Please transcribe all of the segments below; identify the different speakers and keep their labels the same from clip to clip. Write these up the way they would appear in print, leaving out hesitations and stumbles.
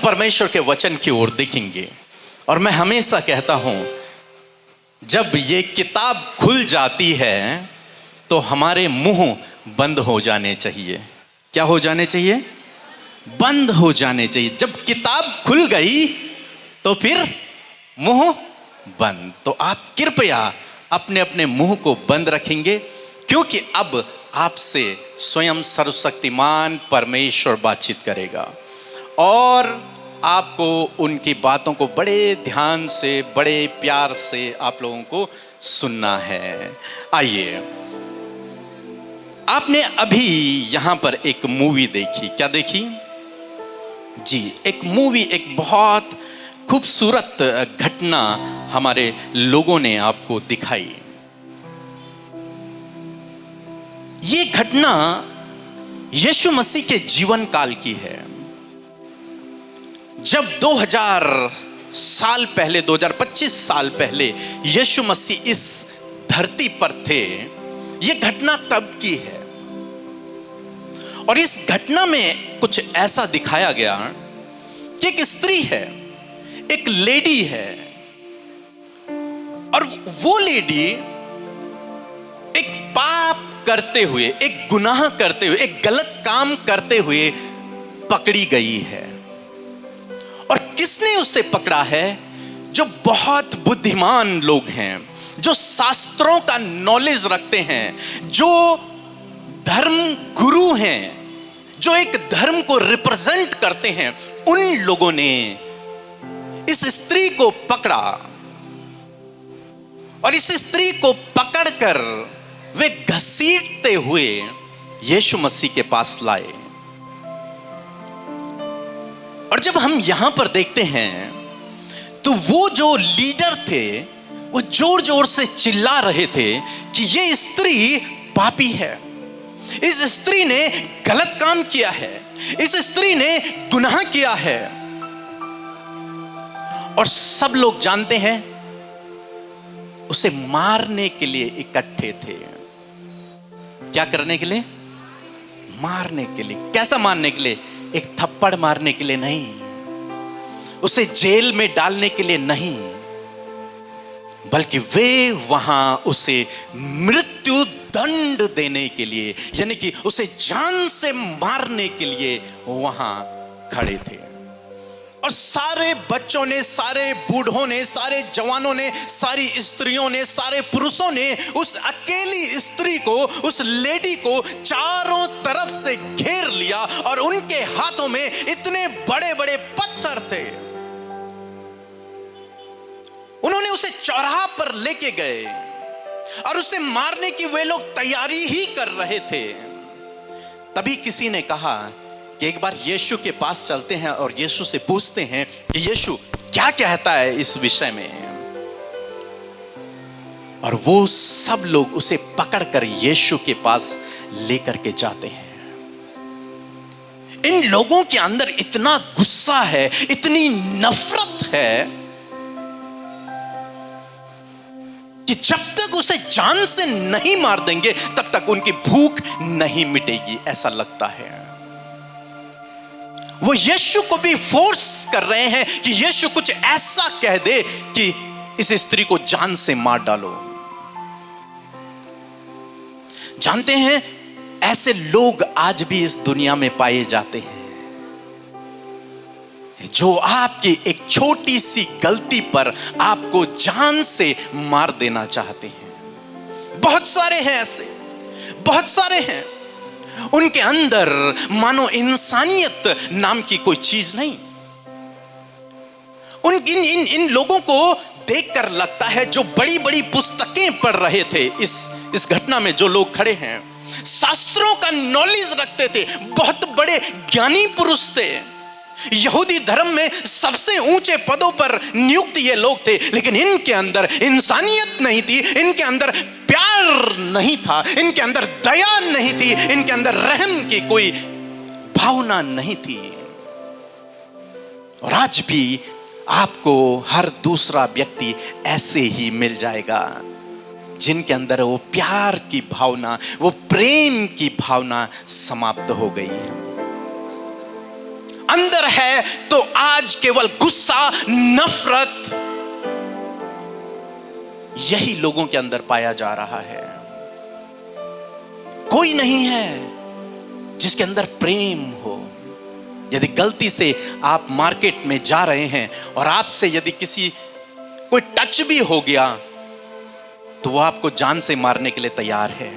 Speaker 1: परमेश्वर के वचन की ओर देखेंगे। और मैं हमेशा कहता हूं, जब ये किताब खुल जाती है तो हमारे मुंह बंद हो जाने चाहिए। क्या हो जाने चाहिए? बंद हो जाने चाहिए। जब किताब खुल गई तो फिर मुंह बंद। तो आप कृपया अपने अपने मुंह को बंद रखेंगे, क्योंकि अब आपसे स्वयं सर्वशक्तिमान परमेश्वर बातचीत करेगा और आपको उनकी बातों को बड़े ध्यान से, बड़े प्यार से आप लोगों को सुनना है। आइए, आपने अभी यहां पर एक मूवी देखी। क्या देखी जी? एक मूवी, एक बहुत खूबसूरत घटना हमारे लोगों ने आपको दिखाई। ये घटना यीशु मसीह के जीवन काल की है। जब 2000 साल पहले, 2025 साल पहले यीशु मसीह इस धरती पर थे, यह घटना तब की है। और इस घटना में कुछ ऐसा दिखाया गया कि एक स्त्री है, एक लेडी है, और वो लेडी एक पाप करते हुए, एक गुनाह करते हुए, एक गलत काम करते हुए पकड़ी गई है। और किसने उसे पकड़ा है? जो बहुत बुद्धिमान लोग हैं, जो शास्त्रों का नॉलेज रखते हैं, जो धर्म गुरु हैं, जो एक धर्म को रिप्रेजेंट करते हैं, उन लोगों ने इस स्त्री को पकड़ा और इस स्त्री को पकड़कर वे घसीटते हुए यीशु मसीह के पास लाए। और जब हम यहां पर देखते हैं तो वो जो लीडर थे वो जोर जोर से चिल्ला रहे थे कि ये स्त्री पापी है, इस स्त्री ने गलत काम किया है, इस स्त्री ने गुनाह किया है। और सब लोग जानते हैं, उसे मारने के लिए इकट्ठे थे। क्या करने के लिए? मारने के लिए। कैसा मारने के लिए? एक थप्पड़ मारने के लिए नहीं, उसे जेल में डालने के लिए नहीं, बल्कि वे वहां उसे मृत्यु दंड देने के लिए, यानी कि उसे जान से मारने के लिए वहां खड़े थे। और सारे बच्चों ने, सारे बूढ़ों ने, सारे जवानों ने, सारी स्त्रियों ने, सारे पुरुषों ने उस अकेली स्त्री को, उस लेडी को चारों तरफ से घेर लिया और उनके हाथों में इतने बड़े बड़े पत्थर थे। उन्होंने उसे चौराहा पर लेके गए और उसे मारने की वे लोग तैयारी ही कर रहे थे। तभी किसी ने कहा कि एक बार यीशु के पास चलते हैं और यीशु से पूछते हैं कि यीशु क्या कहता है इस विषय में। और वो सब लोग उसे पकड़कर यीशु के पास लेकर के जाते हैं। इन लोगों के अंदर इतना गुस्सा है, इतनी नफरत है कि जब तक उसे जान से नहीं मार देंगे तब तक उनकी भूख नहीं मिटेगी, ऐसा लगता है। वो यीशु को भी फोर्स कर रहे हैं कि यीशु कुछ ऐसा कह दे कि इस स्त्री को जान से मार डालो। जानते हैं, ऐसे लोग आज भी इस दुनिया में पाए जाते हैं, जो आपकी एक छोटी सी गलती पर आपको जान से मार देना चाहते हैं। बहुत सारे हैं ऐसे, बहुत सारे हैं। उनके अंदर मानो इंसानियत नाम की कोई चीज नहीं। इन लोगों को देखकर लगता है, जो बड़ी बड़ी पुस्तकें पढ़ रहे थे, इस घटना में जो लोग खड़े हैं, शास्त्रों का नॉलेज रखते थे, बहुत बड़े ज्ञानी पुरुष थे, यहूदी धर्म में सबसे ऊंचे पदों पर नियुक्त ये लोग थे, लेकिन इनके अंदर इंसानियत नहीं थी, इनके अंदर प्यार नहीं था, इनके अंदर दया नहीं थी, इनके अंदर रहम की कोई भावना नहीं थी। और आज भी आपको हर दूसरा व्यक्ति ऐसे ही मिल जाएगा, जिनके अंदर वो प्यार की भावना, वो प्रेम की भावना समाप्त हो गई है। अंदर है तो आज केवल गुस्सा, नफरत, यही लोगों के अंदर पाया जा रहा है। कोई नहीं है जिसके अंदर प्रेम हो। यदि गलती से आप मार्केट में जा रहे हैं और आपसे यदि किसी कोई टच भी हो गया तो वो आपको जान से मारने के लिए तैयार है।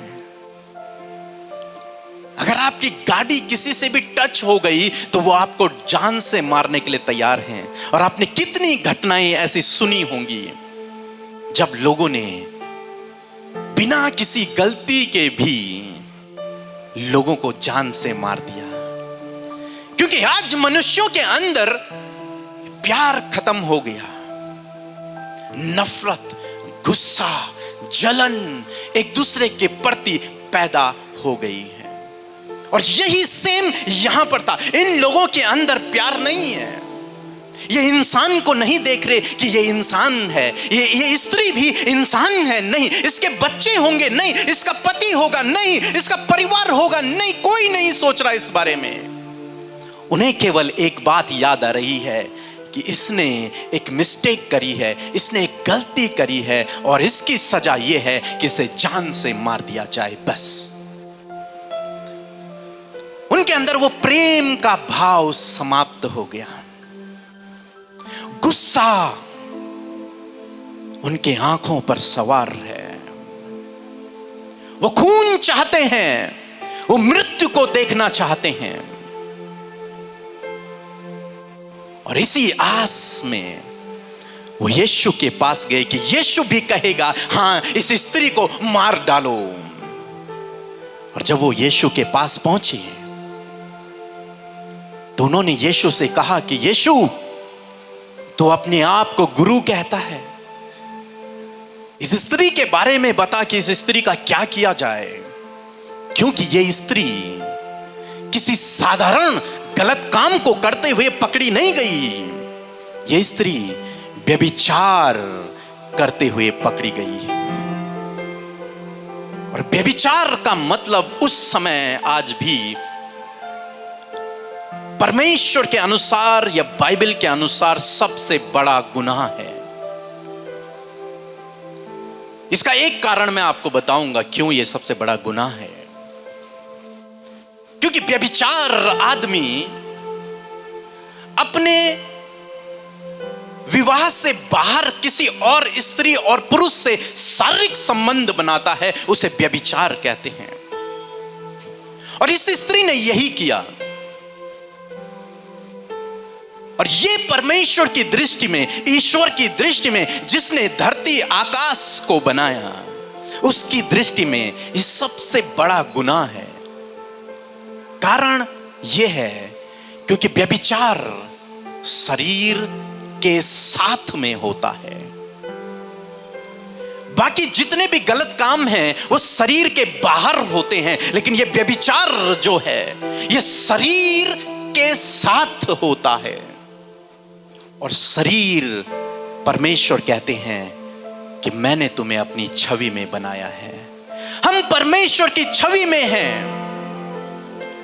Speaker 1: अगर आपकी गाड़ी किसी से भी टच हो गई तो वो आपको जान से मारने के लिए तैयार हैं। और आपने कितनी घटनाएं ऐसी सुनी होंगी जब लोगों ने बिना किसी गलती के भी लोगों को जान से मार दिया। क्योंकि आज मनुष्यों के अंदर प्यार खत्म हो गया। नफरत, गुस्सा, जलन एक दूसरे के प्रति पैदा हो गई है। और यही सेम यहां पर था। इन लोगों के अंदर प्यार नहीं है। ये इंसान को नहीं देख रहे कि ये इंसान है, ये स्त्री भी इंसान है, नहीं, इसके बच्चे होंगे, नहीं, इसका पति होगा, नहीं, इसका परिवार होगा, नहीं, कोई नहीं सोच रहा इस बारे में। उन्हें केवल एक बात याद आ रही है कि इसने एक मिस्टेक करी है, इसने एक गलती करी है और इसकी सजा यह है कि इसे जान से मार दिया जाए, बस। उनके अंदर वो प्रेम का भाव समाप्त हो गया। गुस्सा उनके आंखों पर सवार है। वो खून चाहते हैं, वो मृत्यु को देखना चाहते हैं। और इसी आस में वो यीशु के पास गए कि यीशु भी कहेगा हां, इस स्त्री को मार डालो। और जब वो यीशु के पास पहुंचे तो उन्होंने यीशु से कहा कि यीशु, तो अपने आप को गुरु कहता है, इस स्त्री के बारे में बता कि इस स्त्री का क्या किया जाए। क्योंकि ये स्त्री किसी साधारण गलत काम को करते हुए पकड़ी नहीं गई। ये स्त्री व्यभिचार करते हुए पकड़ी गई। और व्यभिचार का मतलब उस समय आज भी परमेश्वर के अनुसार या बाइबल के अनुसार सबसे बड़ा गुनाह है। इसका एक कारण मैं आपको बताऊंगा क्यों यह सबसे बड़ा गुनाह है। क्योंकि व्यभिचार आदमी अपने विवाह से बाहर किसी और स्त्री और पुरुष से शारीरिक संबंध बनाता है, उसे व्यभिचार कहते हैं। और इस स्त्री ने यही किया। और ये परमेश्वर की दृष्टि में, ईश्वर की दृष्टि में, जिसने धरती आकाश को बनाया, उसकी दृष्टि में ये सबसे बड़ा गुनाह है। कारण यह है क्योंकि व्यभिचार शरीर के साथ में होता है। बाकी जितने भी गलत काम हैं वो शरीर के बाहर होते हैं, लेकिन ये व्यभिचार जो है ये शरीर के साथ होता है। और शरीर, परमेश्वर कहते हैं कि मैंने तुम्हें अपनी छवि में बनाया है। हम परमेश्वर की छवि में हैं।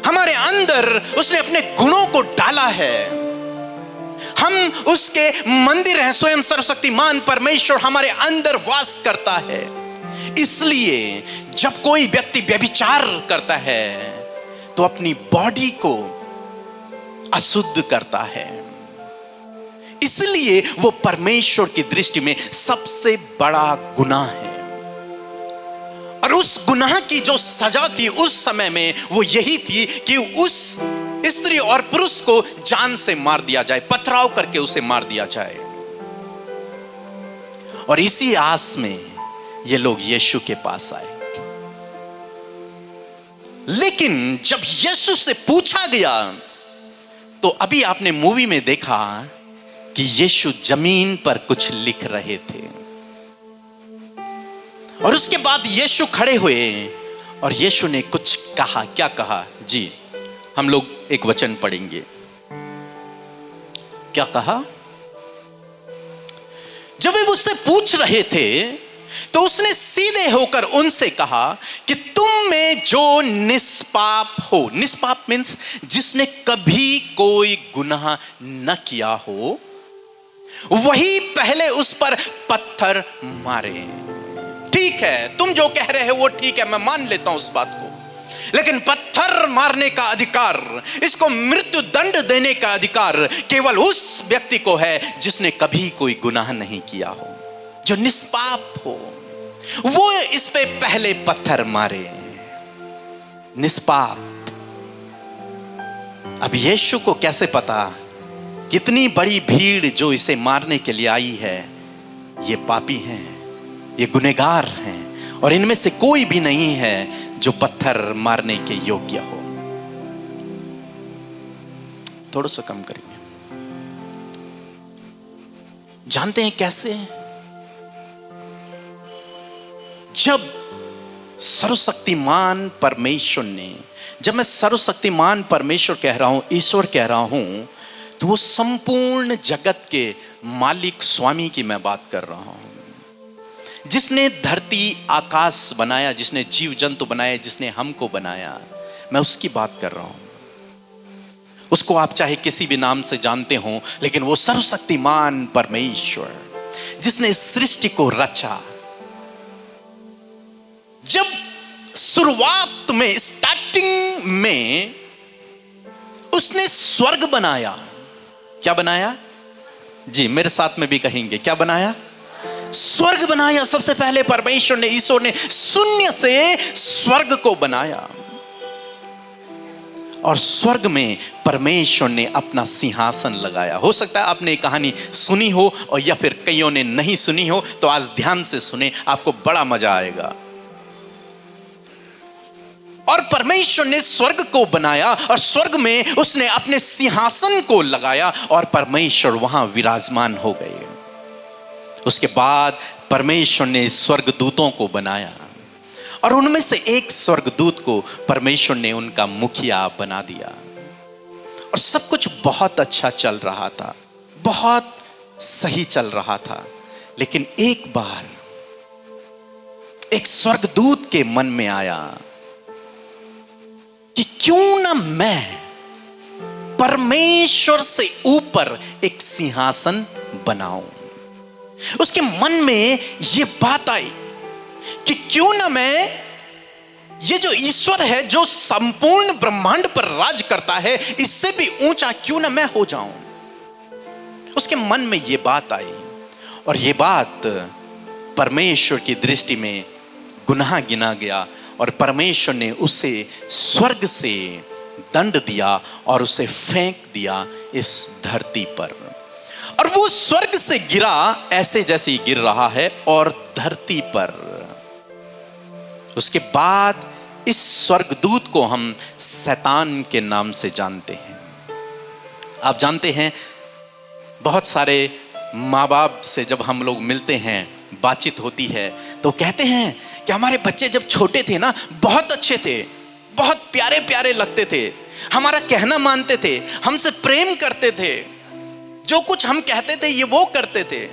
Speaker 1: हमारे अंदर उसने अपने गुणों को डाला है। हम उसके मंदिर हैं। स्वयं सर्वशक्तिमान परमेश्वर हमारे अंदर वास करता है। इसलिए जब कोई व्यक्ति व्यभिचार करता है तो अपनी बॉडी को अशुद्ध करता है। इसलिए वो परमेश्वर की दृष्टि में सबसे बड़ा गुनाह है। और उस गुनाह की जो सजा थी उस समय में वो यही थी कि उस स्त्री और पुरुष को जान से मार दिया जाए, पथराव करके उसे मार दिया जाए। और इसी आस में ये लोग यीशु के पास आए। लेकिन जब यीशु से पूछा गया तो अभी आपने मूवी में देखा कि यीशु जमीन पर कुछ लिख रहे थे। और उसके बाद यीशु खड़े हुए और यीशु ने कुछ कहा। क्या कहा? जी, हम लोग एक वचन पढ़ेंगे। क्या कहा? जब वे उससे पूछ रहे थे तो उसने सीधे होकर उनसे कहा कि तुम में जो निष्पाप हो, निष्पाप मीन्स जिसने कभी कोई गुनाह न किया हो, वही पहले उस पर पत्थर मारे। ठीक है, तुम जो कह रहे हो वो ठीक है, मैं मान लेता हूं उस बात को, लेकिन पत्थर मारने का अधिकार, इसको मृत्यु दंड देने का अधिकार केवल उस व्यक्ति को है जिसने कभी कोई गुनाह नहीं किया हो, जो निष्पाप हो। वो इस पे पहले पत्थर मारे। निष्पाप। अब यीशु को कैसे पता कितनी बड़ी भीड़ जो इसे मारने के लिए आई है, ये पापी हैं, ये गुनहगार हैं, और इनमें से कोई भी नहीं है जो पत्थर मारने के योग्य हो। थोड़ा सा कम करेंगे। जानते हैं कैसे? जब सर्वशक्तिमान परमेश्वर ने, जब मैं सर्वशक्तिमान परमेश्वर कह रहा हूं, ईश्वर कह रहा हूं, तो वो संपूर्ण जगत के मालिक स्वामी की मैं बात कर रहा हूं, जिसने धरती आकाश बनाया, जिसने जीव जंतु बनाए, जिसने हमको बनाया, मैं उसकी बात कर रहा हूं। उसको आप चाहे किसी भी नाम से जानते हो, लेकिन वो सर्वशक्तिमान परमेश्वर जिसने सृष्टि को रचा। जब शुरुआत में, स्टार्टिंग में उसने स्वर्ग बनाया, क्या बनाया? जी मेरे साथ में भी कहेंगे, क्या बनाया? स्वर्ग बनाया। सबसे पहले परमेश्वर ने, ईश्वर ने शून्य से स्वर्ग को बनाया, और स्वर्ग में परमेश्वर ने अपना सिंहासन लगाया। हो सकता है आपने ये कहानी सुनी हो, और या फिर कईयों ने नहीं सुनी हो, तो आज ध्यान से सुने, आपको बड़ा मजा आएगा। और परमेश्वर ने स्वर्ग को बनाया, और स्वर्ग में उसने अपने सिंहासन को लगाया, और परमेश्वर वहां विराजमान हो गए। उसके बाद परमेश्वर ने स्वर्गदूतों को बनाया, और उनमें से एक स्वर्गदूत को परमेश्वर ने उनका मुखिया बना दिया, और सब कुछ बहुत अच्छा चल रहा था, बहुत सही चल रहा था। लेकिन एक बार एक स्वर्गदूत के मन में आया कि क्यों ना मैं परमेश्वर से ऊपर एक सिंहासन बनाऊं। उसके मन में यह बात आई कि क्यों ना मैं, ये जो ईश्वर है जो संपूर्ण ब्रह्मांड पर राज करता है, इससे भी ऊंचा क्यों ना मैं हो जाऊं। उसके मन में यह बात आई, और यह बात परमेश्वर की दृष्टि में गुनाह गिना गया, और परमेश्वर ने उसे स्वर्ग से दंड दिया और उसे फेंक दिया इस धरती पर। और वो स्वर्ग से गिरा ऐसे जैसे ही गिर रहा है, और धरती पर। उसके बाद इस स्वर्गदूत को हम शैतान के नाम से जानते हैं। आप जानते हैं, बहुत सारे माँ बाप से जब हम लोग मिलते हैं, बातचीत होती है, तो कहते हैं कि हमारे बच्चे जब छोटे थे ना, बहुत अच्छे थे, बहुत प्यारे प्यारे लगते थे, हमारा कहना मानते थे, हमसे प्रेम करते थे, जो कुछ हम कहते थे ये वो करते थे,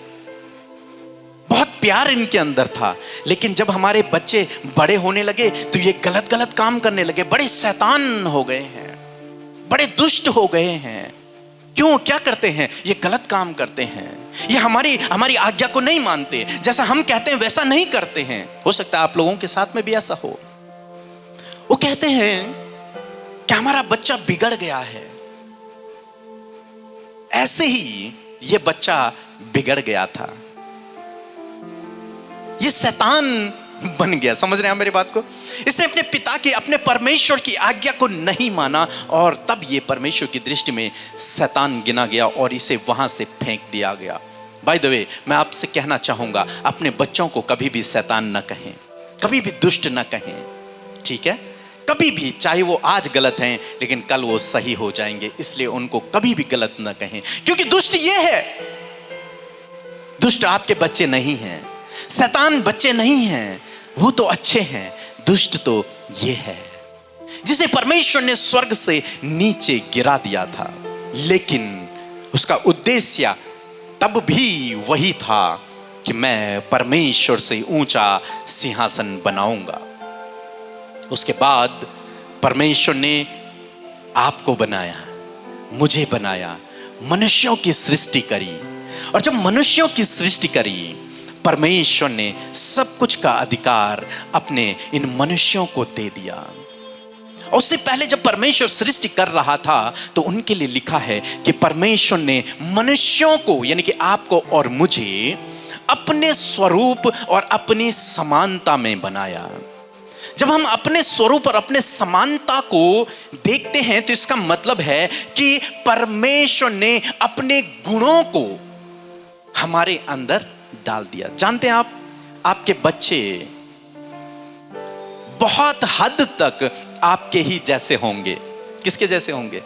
Speaker 1: बहुत प्यार इनके अंदर था। लेकिन जब हमारे बच्चे बड़े होने लगे तो ये गलत गलत काम करने लगे, बड़े शैतान हो गए हैं, बड़े दुष्ट हो गए हैं। क्यों? क्या करते हैं? ये गलत काम करते हैं, ये हमारी आज्ञा को नहीं मानते, जैसा हम कहते हैं वैसा नहीं करते हैं। हो सकता है आप लोगों के साथ में भी ऐसा हो। वो कहते हैं कि हमारा बच्चा बिगड़ गया है। ऐसे ही ये बच्चा बिगड़ गया था, ये शैतान बन गया। समझ रहे हैं मेरी बात को? इसने अपने पिता की, अपने परमेश्वर की आज्ञा को नहीं माना, और तब ये परमेश्वर की दृष्टि में शैतान गिना गया और इसे वहां से फेंक दिया गया। बाय द वे, मैं आपसे कहना चाहूंगा, अपने बच्चों को कभी भी शैतान न कहें, कभी भी दुष्ट न कहें, ठीक है? कभी भी, चाहे वो आज गलत हैं लेकिन कल वो सही हो जाएंगे, इसलिए उनको कभी भी गलत न कहें, क्योंकि दुष्ट ये है। दुष्ट आपके बच्चे नहीं हैं, शैतान बच्चे नहीं हैं, वो तो अच्छे हैं। दुष्ट तो ये है जिसे परमेश्वर ने स्वर्ग से नीचे गिरा दिया था, लेकिन उसका उद्देश्य तब भी वही था कि मैं परमेश्वर से ऊंचा सिंहासन बनाऊंगा। उसके बाद परमेश्वर ने आपको बनाया, मुझे बनाया, मनुष्यों की सृष्टि करी। और जब मनुष्यों की सृष्टि करी, परमेश्वर ने सब कुछ का अधिकार अपने इन मनुष्यों को दे दिया। उससे पहले जब परमेश्वर सृष्टि कर रहा था तो उनके लिए लिखा है कि परमेश्वर ने मनुष्यों को, यानी कि आपको और मुझे, अपने स्वरूप और अपनी समानता में बनाया। जब हम अपने स्वरूप और अपने समानता को देखते हैं तो इसका मतलब है कि परमेश्वर ने अपने गुणों को हमारे अंदर डाल दिया। जानते हैं आप, आपके बच्चे बहुत हद तक आपके ही जैसे होंगे। किसके जैसे होंगे?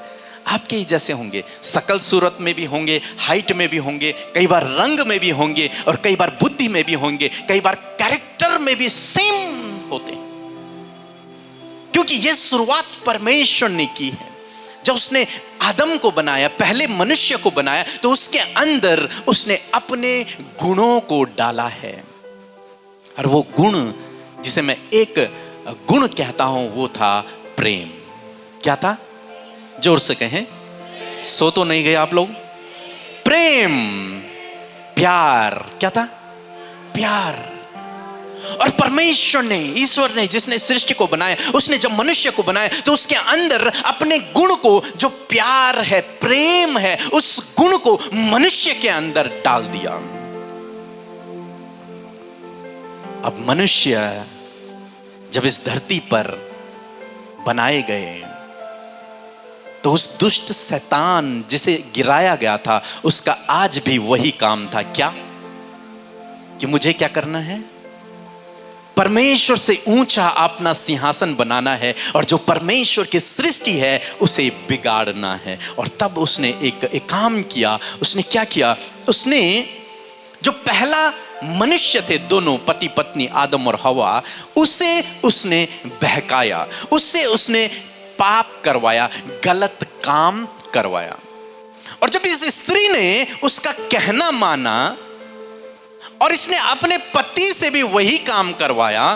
Speaker 1: आपके ही जैसे होंगे। शकल सूरत में भी होंगे, हाइट में भी होंगे, कई बार रंग में भी होंगे, और कई बार बुद्धि में भी होंगे, कई बार कैरेक्टर में भी सेम होते हैं। क्योंकि यह शुरुआत परमेश्वर ने की है। जब उसने आदम को बनाया, पहले मनुष्य को बनाया, तो उसके अंदर उसने अपने गुणों को डाला है। और वो गुण, जिसे मैं एक गुण कहता हूं, वो था प्रेम। क्या था? जोर से कहें, सो तो नहीं गए आप लोग? प्रेम, प्यार। क्या था? प्यार। और परमेश्वर ने, ईश्वर ने, जिसने सृष्टि को बनाया, उसने जब मनुष्य को बनाया तो उसके अंदर अपने गुण को, जो प्यार है, प्रेम है, उस गुण को मनुष्य के अंदर डाल दिया। अब मनुष्य जब इस धरती पर बनाए गए तो उस दुष्ट शैतान जिसे गिराया गया था, उसका आज भी वही काम था। क्या? कि मुझे क्या करना है? परमेश्वर से ऊंचा अपना सिंहासन बनाना है, और जो परमेश्वर की सृष्टि है उसे बिगाड़ना है। और तब उसने एक काम किया। उसने क्या किया? उसने जो पहला मनुष्य थे, दोनों पति पत्नी आदम और हवा, उसे उसने बहकाया, उससे उसने पाप करवाया, गलत काम करवाया। और जब इस स्त्री ने उसका कहना माना और इसने अपने पति से भी वही काम करवाया,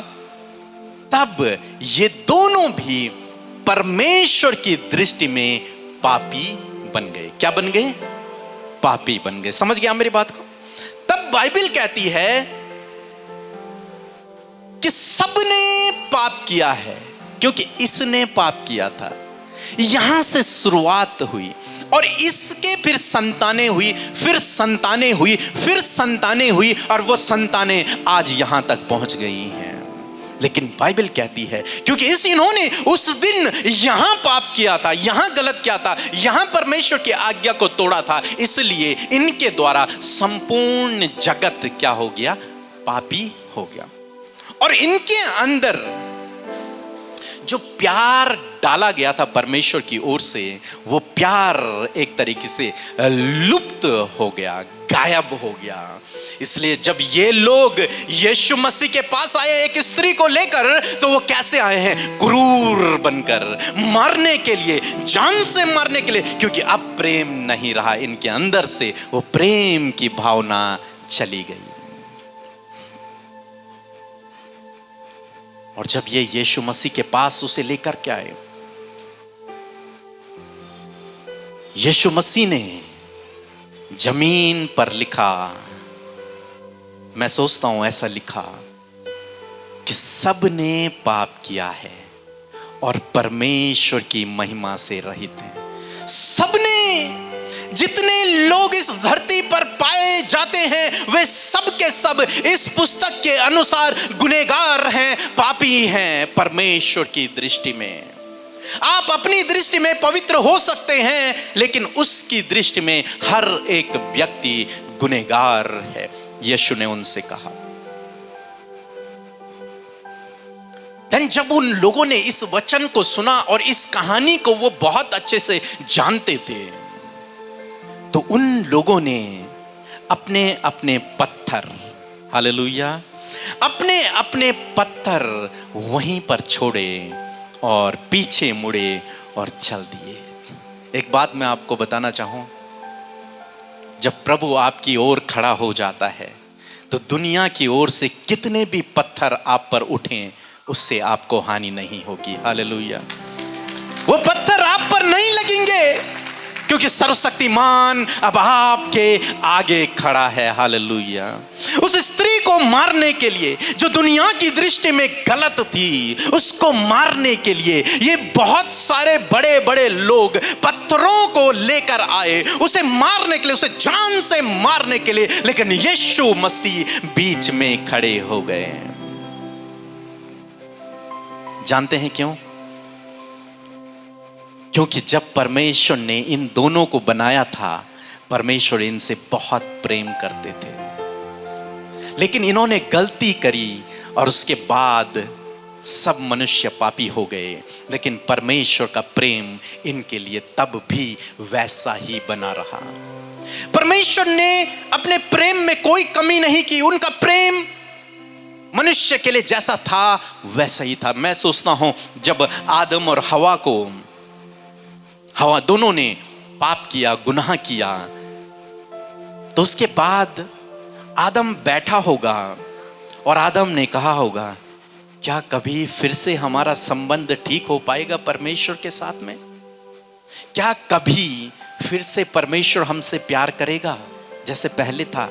Speaker 1: तब ये दोनों भी परमेश्वर की दृष्टि में पापी बन गए। क्या बन गए? पापी बन गए। समझ गया मेरी बात को? तब बाइबल कहती है कि सबने पाप किया है क्योंकि इसने पाप किया था। यहां से शुरुआत हुई, और इसके फिर संतानें हुई, फिर संतानें हुई, फिर संतानें हुई, और वो संतानें आज यहां तक पहुंच गई हैं। लेकिन बाइबल कहती है क्योंकि इन्होंने उस दिन यहां पाप किया था, यहां गलत किया था, यहां परमेश्वर की आज्ञा को तोड़ा था, इसलिए इनके द्वारा संपूर्ण जगत क्या हो गया? पापी हो गया। और इनके अंदर जो प्यार डाला गया था परमेश्वर की ओर से, वो प्यार एक तरीके से लुप्त हो गया, गायब हो गया। इसलिए जब ये लोग यीशु मसीह के पास आए एक स्त्री को लेकर, तो वो कैसे आए हैं? क्रूर बनकर, मारने के लिए, जान से मारने के लिए, क्योंकि अब प्रेम नहीं रहा इनके अंदर से, वो प्रेम की भावना चली गई। और जब ये यीशु मसीह के पास उसे लेकर के आए, यीशु मसीह ने जमीन पर लिखा, मैं सोचता हूं ऐसा लिखा कि सब ने पाप किया है और परमेश्वर की महिमा से रहित हैं। सबने, जितने लोग इस धरती पर पाए जाते हैं, वे सब के सब इस पुस्तक के अनुसार गुनहगार हैं, पापी हैं परमेश्वर की दृष्टि में। आप अपनी दृष्टि में पवित्र हो सकते हैं, लेकिन उसकी दृष्टि में हर एक व्यक्ति गुनहगार है। यीशु ने उनसे कहा। जब उन लोगों ने इस वचन को सुना और इस कहानी को वो बहुत अच्छे से जानते थे, तो उन लोगों ने अपने अपने पत्थर, हालेलुया, अपने अपने पत्थर वहीं पर छोड़े और पीछे मुड़े और चल दिए। एक बात मैं आपको बताना चाहूं, जब प्रभु आपकी ओर खड़ा हो जाता है तो दुनिया की ओर से कितने भी पत्थर आप पर उठें, उससे आपको हानि नहीं होगी। हालेलुया। वो पत्थर आप पर नहीं लगेंगे, क्योंकि सर्वशक्तिमान अब आपके आगे खड़ा है। हालेलुया। उस स्त्री को मारने के लिए, जो दुनिया की दृष्टि में गलत थी, उसको मारने के लिए ये बहुत सारे बड़े बड़े लोग पत्थरों को लेकर आए, उसे मारने के लिए, उसे जान से मारने के लिए, लेकिन यीशु मसीह बीच में खड़े हो गए। जानते हैं क्यों? क्योंकि जब परमेश्वर ने इन दोनों को बनाया था, परमेश्वर इनसे बहुत प्रेम करते थे, लेकिन इन्होंने गलती करी और उसके बाद सब मनुष्य पापी हो गए। लेकिन परमेश्वर का प्रेम इनके लिए तब भी वैसा ही बना रहा। परमेश्वर ने अपने प्रेम में कोई कमी नहीं की। उनका प्रेम मनुष्य के लिए जैसा था वैसा ही था। मैं सोचता हूं, जब आदम और हवा दोनों ने पाप किया, गुनाह किया, तो उसके बाद आदम बैठा होगा और आदम ने कहा होगा, क्या कभी फिर से हमारा संबंध ठीक हो पाएगा परमेश्वर के साथ में? क्या कभी फिर से परमेश्वर हमसे प्यार करेगा जैसे पहले था?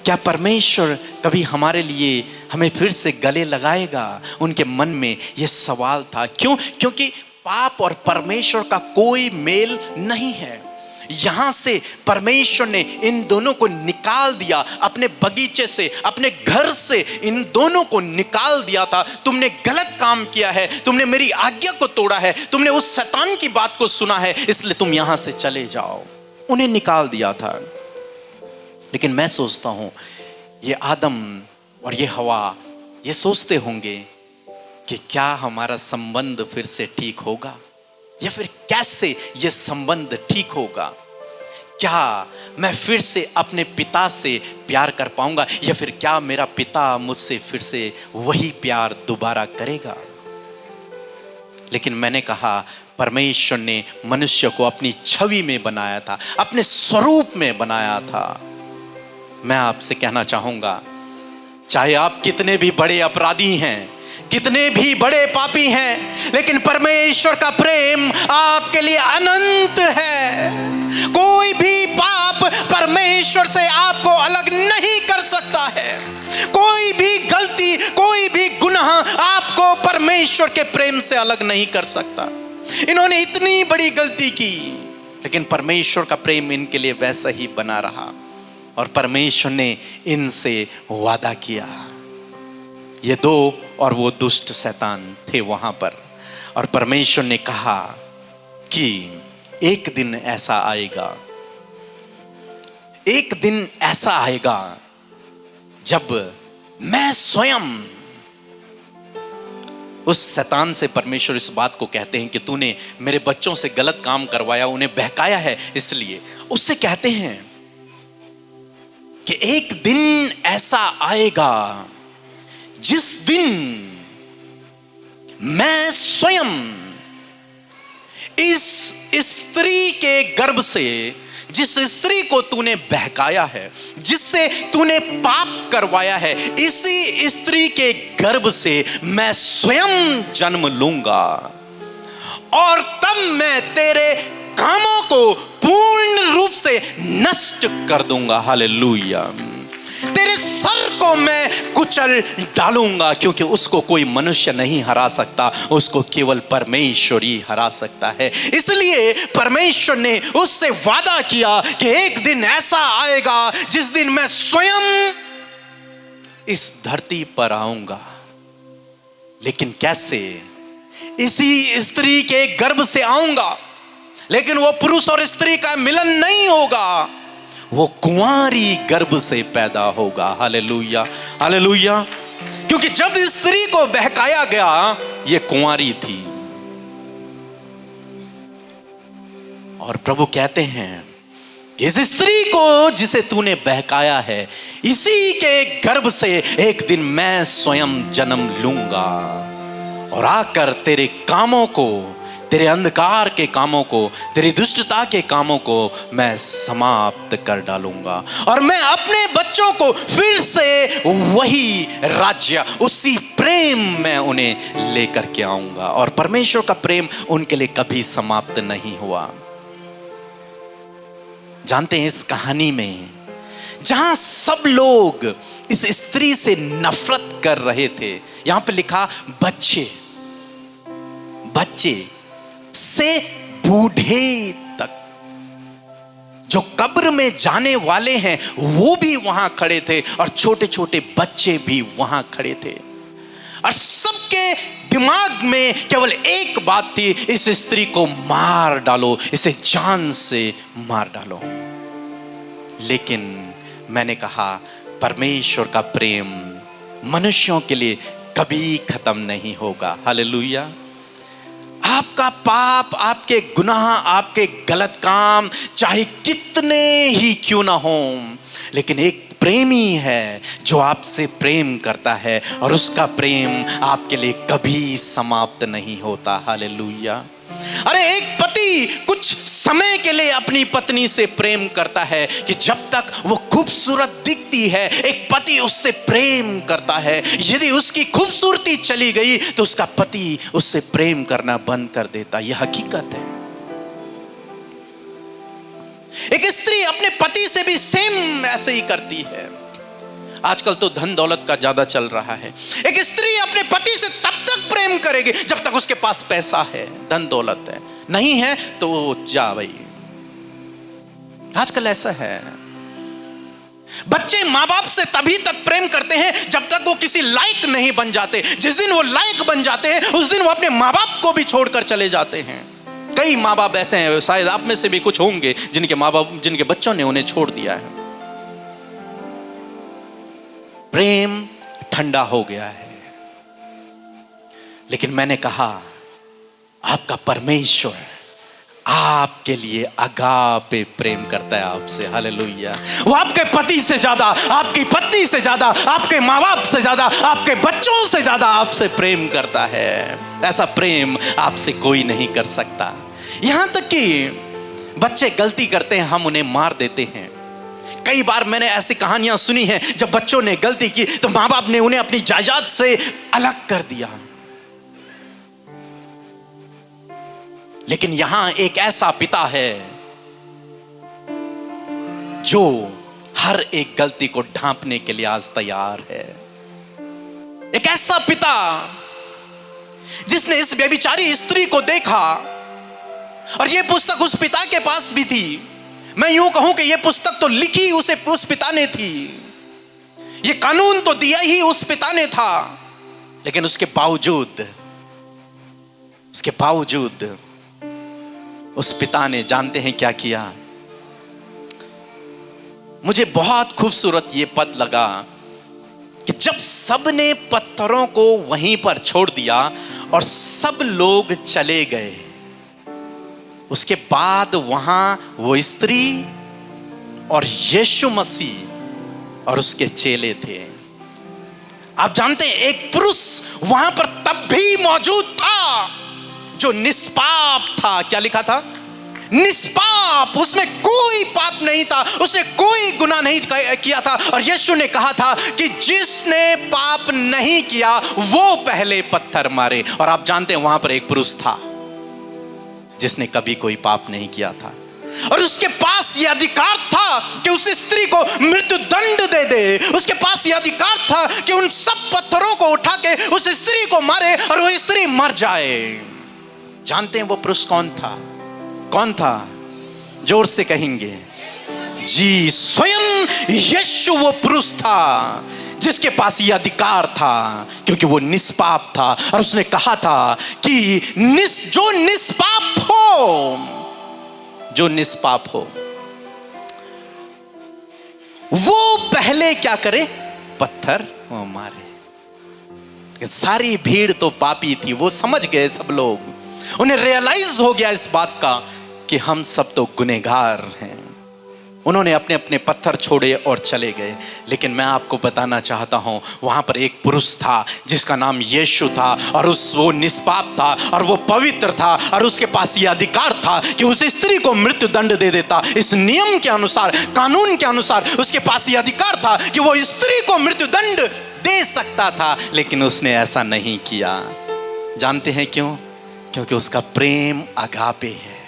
Speaker 1: क्या परमेश्वर कभी हमारे लिए हमें फिर से गले लगाएगा? उनके मन में यह सवाल था। क्यों? क्योंकि पाप और परमेश्वर का कोई मेल नहीं है। यहां से परमेश्वर ने इन दोनों को निकाल दिया, अपने बगीचे से, अपने घर से इन दोनों को निकाल दिया था। तुमने गलत काम किया है, तुमने मेरी आज्ञा को तोड़ा है, तुमने उस शैतान की बात को सुना है, इसलिए तुम यहां से चले जाओ। उन्हें निकाल दिया था। लेकिन मैं सोचता हूं, ये आदम और ये हवा ये सोचते होंगे कि क्या हमारा संबंध फिर से ठीक होगा, या फिर कैसे ये संबंध ठीक होगा? क्या मैं फिर से अपने पिता से प्यार कर पाऊंगा, या फिर क्या मेरा पिता मुझसे फिर से वही प्यार दोबारा करेगा? लेकिन मैंने कहा, परमेश्वर ने मनुष्य को अपनी छवि में बनाया था, अपने स्वरूप में बनाया था। मैं आपसे कहना चाहूंगा, चाहे आप कितने भी बड़े अपराधी हैं, कितने भी बड़े पापी हैं, लेकिन परमेश्वर का प्रेम आपके लिए अनंत है। कोई भी पाप परमेश्वर से आपको अलग नहीं कर सकता है। कोई भी गलती, कोई भी गुनाह आपको परमेश्वर के प्रेम से अलग नहीं कर सकता। इन्होंने इतनी बड़ी गलती की, लेकिन परमेश्वर का प्रेम इनके लिए वैसा ही बना रहा। और परमेश्वर ने इनसे वादा किया। ये दो और वो दुष्ट शैतान थे वहां पर, और परमेश्वर ने कहा कि एक दिन ऐसा आएगा, एक दिन ऐसा आएगा जब मैं स्वयं, उस शैतान से परमेश्वर इस बात को कहते हैं कि तूने मेरे बच्चों से गलत काम करवाया, उन्हें बहकाया है, इसलिए उससे कहते हैं कि एक दिन ऐसा आएगा जिस दिन मैं स्वयं इस स्त्री के गर्भ से, जिस स्त्री को तूने बहकाया है, जिससे तूने पाप करवाया है, इसी स्त्री के गर्भ से मैं स्वयं जन्म लूंगा, और तब मैं तेरे कामों को पूर्ण रूप से नष्ट कर दूंगा। हालेलुया। तेरे सर को मैं कुचल डालूंगा, क्योंकि उसको कोई मनुष्य नहीं हरा सकता, उसको केवल परमेश्वर ही हरा सकता है। इसलिए परमेश्वर ने उससे वादा किया कि एक दिन ऐसा आएगा जिस दिन मैं स्वयं इस धरती पर आऊंगा। लेकिन कैसे? इसी स्त्री के गर्भ से आऊंगा, लेकिन वो पुरुष और स्त्री का मिलन नहीं होगा, वो कुंवारी गर्भ से पैदा होगा। Hallelujah, hallelujah. क्योंकि जब स्त्री को बहकाया गया, ये कुंवारी थी, और प्रभु कहते हैं कि इस स्त्री को जिसे तूने बहकाया है, इसी के गर्भ से एक दिन मैं स्वयं जन्म लूंगा, और आकर तेरे कामों को, तेरे अंधकार के कामों को, तेरी दुष्टता के कामों को मैं समाप्त कर डालूंगा और मैं अपने बच्चों को फिर से वही राज्य, उसी प्रेम में उन्हें लेकर के आऊंगा। और परमेश्वर का प्रेम उनके लिए कभी समाप्त नहीं हुआ। जानते हैं, इस कहानी में जहां सब लोग इस स्त्री से नफरत कर रहे थे, यहां पे लिखा बच्चे से बूढ़े तक, जो कब्र में जाने वाले हैं वो भी वहां खड़े थे और छोटे छोटे बच्चे भी वहां खड़े थे। और सबके दिमाग में केवल एक बात थी, इस स्त्री को मार डालो, इसे जान से मार डालो। लेकिन मैंने कहा, परमेश्वर का प्रेम मनुष्यों के लिए कभी खत्म नहीं होगा। हालेलुया। आपका पाप, आपके गुनाह, आपके गलत काम चाहे कितने ही क्यों ना हो, लेकिन एक प्रेमी है जो आपसे प्रेम करता है और उसका प्रेम आपके लिए कभी समाप्त नहीं होता। हालेलुया। अरे एक पति कुछ समय के लिए अपनी पत्नी से प्रेम करता है कि जब तक वो खूबसूरत दिखती है, एक पति उससे प्रेम करता है। यदि उसकी खूबसूरती चली गई तो उसका पति उससे प्रेम करना बंद कर देता। यह हकीकत है। एक स्त्री अपने पति से भी सेम ऐसे ही करती है। आजकल तो धन दौलत का ज्यादा चल रहा है। एक स्त्री अपने पति से तब तक प्रेम करेगी जब तक उसके पास पैसा है, धन दौलत है। नहीं है तो जा भाई। आजकल ऐसा है। बच्चे माँ बाप से तभी तक प्रेम करते हैं जब तक वो किसी लायक नहीं बन जाते। जिस दिन वो लायक बन जाते हैं उस दिन वो अपने माँ बाप को भी छोड़कर चले जाते हैं। कई माँ बाप ऐसे हैं, शायद आप में से भी कुछ होंगे, जिनके माँ बाप, जिनके बच्चों ने उन्हें छोड़ दिया है। प्रेम ठंडा हो गया है। लेकिन मैंने कहा, आपका परमेश्वर आपके लिए अगापे प्रेम करता है आपसे। हालेलुया। वो आपके पति से ज्यादा, आपकी पत्नी से ज्यादा, आपके माँ बाप से ज्यादा, आपके बच्चों से ज्यादा आपसे प्रेम करता है। ऐसा प्रेम आपसे कोई नहीं कर सकता। यहां तक कि बच्चे गलती करते हैं, हम उन्हें मार देते हैं। कई बार मैंने ऐसी कहानियां सुनी हैं, जब बच्चों ने गलती की तो माँ बाप ने उन्हें अपनी जायदाद से अलग कर दिया। लेकिन यहां एक ऐसा पिता है जो हर एक गलती को ढांपने के लिए आज तैयार है। एक ऐसा पिता जिसने इस व्यभिचारी स्त्री को देखा, और यह पुस्तक उस पिता के पास भी थी। मैं यूं कहूं कि यह पुस्तक तो लिखी उस पिता ने थी, यह कानून तो दिया ही उस पिता ने था। लेकिन उसके बावजूद उस पिता ने, जानते हैं क्या किया? मुझे बहुत खूबसूरत ये पद लगा कि जब सब ने पत्थरों को वहीं पर छोड़ दिया और सब लोग चले गए, उसके बाद वहां वो स्त्री और यीशु मसीह और उसके चेले थे। आप जानते हैं, एक पुरुष वहां पर तब भी मौजूद था जो निष्पाप था। क्या लिखा था? निष्पाप। उसमें कोई पाप नहीं था, उसने कोई गुनाह नहीं किया था। और यीशु ने कहा था कि जिसने पाप नहीं किया वो पहले पत्थर मारे। और आप जानते हैं, वहां पर एक पुरुष था जिसने कभी कोई पाप नहीं किया था, और उसके पास यह अधिकार था कि उस स्त्री को मृत्यु दंड दे दे। उसके पास यह अधिकार था कि उन सब पत्थरों को उठा के उस स्त्री को मारे और वो स्त्री मर जाए। जानते हैं वो पुरुष कौन था? कौन था? जोर से कहेंगे जी, स्वयं यीशु वो पुरुष था जिसके पास यह अधिकार था, क्योंकि वो निष्पाप था। और उसने कहा था कि जो निष्पाप हो वो पहले क्या करे? पत्थर मारे। सारी भीड़ तो पापी थी, वो समझ गए सब लोग। उन्हें रियलाइज हो गया इस बात का कि हम सब तो गुनहगार हैं। उन्होंने अपने अपने पत्थर छोड़े और चले गए। लेकिन मैं आपको बताना चाहता हूं, वहां पर एक पुरुष था जिसका नाम यीशु था, और वो निष्पाप था और वो पवित्र था, और उसके पास ये अधिकार था कि उस स्त्री को मृत्यु दंड दे देता। इस नियम के अनुसार, कानून के अनुसार उसके पास ये अधिकार था कि वो स्त्री को मृत्यु दंड दे सकता था, लेकिन उसने ऐसा नहीं किया। जानते हैं क्यों? क्योंकि उसका प्रेम अगापे है।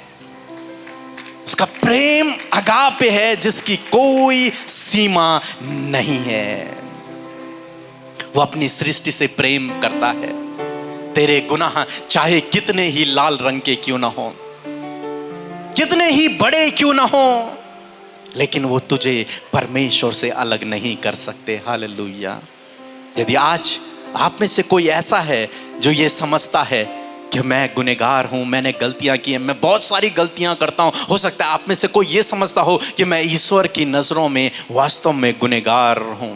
Speaker 1: उसका प्रेम अगापे है जिसकी कोई सीमा नहीं है। वो अपनी सृष्टि से प्रेम करता है। तेरे गुनाह चाहे कितने ही लाल रंग के क्यों ना हो, कितने ही बड़े क्यों ना हो, लेकिन वो तुझे परमेश्वर से अलग नहीं कर सकते। हालेलुया। यदि आज आप में से कोई ऐसा है जो ये समझता है कि मैं गुनहगार हूं, मैंने गलतियां की हैं, मैं बहुत सारी गलतियां करता हूं, हो सकता है आप में से कोई ये समझता हो कि मैं ईश्वर की नजरों में वास्तव में गुनहगार हूं,